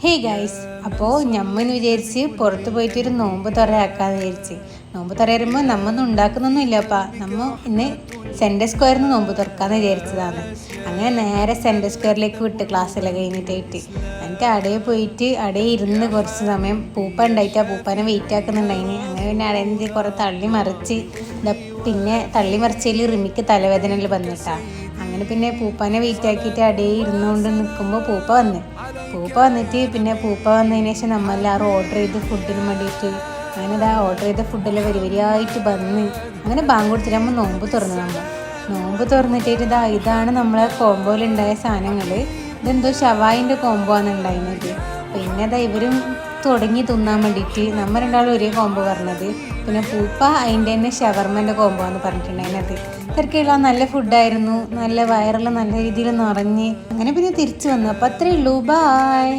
Hey guys, അപ്പോൾ ഞമ്മന്ന് വിചാരിച്ച് പുറത്ത് പോയിട്ടൊരു നോമ്പ് തുറയാക്കാന്ന് വിചാരിച്ച്. നോമ്പ് തുറ വരുമ്പോൾ നമ്മൊന്നും ഉണ്ടാക്കുന്നൊന്നും ഇല്ലപ്പാ. നമ്മ ഇന്ന് സെൻറ്റർ സ്ക്വയറിൽ നിന്ന് നോമ്പ് തുറക്കാമെന്ന് വിചാരിച്ചതാണ്. അങ്ങനെ നേരെ സെൻറ്റർ സ്ക്വയറിലേക്ക് വിട്ട് ക്ലാസ്സെല്ലാം കഴിഞ്ഞിട്ടായിട്ട് എന്നിട്ട് അടയെ പോയിട്ട് അടയെ ഇരുന്ന് കുറച്ച് സമയം പൂപ്പ ഉണ്ടായിട്ട് ആ പൂപ്പാനെ വെയിറ്റ് ആക്കുന്നുണ്ടായിന്. അങ്ങനെ പിന്നെ അടയെ കുറേ തള്ളി മറിച്ച് പിന്നെ തള്ളി മറിച്ചതിൽ റിമിക്ക് തലവേദനയിൽ വന്നിട്ടാ. അങ്ങനെ പിന്നെ പൂപ്പാനെ വെയിറ്റ് ആക്കിയിട്ട് അടയെ ഇരുന്നുകൊണ്ട് നിൽക്കുമ്പോൾ പൂപ്പ വന്നിട്ട് പിന്നെ പൂപ്പ വന്നതിന് ശേഷം നമ്മളെല്ലാവരും ഓർഡർ ചെയ്ത് ഫുഡിന് വേണ്ടിയിട്ട് അങ്ങനെ ഇതാ ഓർഡർ ചെയ്ത ഫുഡെല്ലാം വരിവരിയായിട്ട് വന്ന് അങ്ങനെ ബാങ്ക് കൊടുത്തിട്ട് നമ്മൾ നോമ്പ് തുറന്നിട്ട് ഇതാണ് നമ്മളെ കോമ്പോയിലുണ്ടായ സാധനങ്ങൾ. ഇതെന്തോ ഷവായിൻ്റെ കോംബോ ആണ് ഉണ്ടായിരുന്നത്. പിന്നെ അതാ ഇവരും തുടങ്ങി തിന്നാൻ വേണ്ടിയിട്ട് നമ്മൾ രണ്ടാളും ഒരേ കോംബോ പറഞ്ഞത്. പിന്നെ പൂപ്പ അതിൻ്റെ തന്നെ ഷവർമ്മൻ്റെ കോംബോ എന്ന് പറഞ്ഞിട്ടുണ്ടായിരുന്നത്. തിരക്കുള്ള നല്ല ഫുഡായിരുന്നു. നല്ല വയറെല്ലാം നല്ല രീതിയിൽ നിറഞ്ഞ് അങ്ങനെ പിന്നെ തിരിച്ചു വന്നു. അപ്പോൾ അത്രയേ ഉള്ളൂ. ബായ്.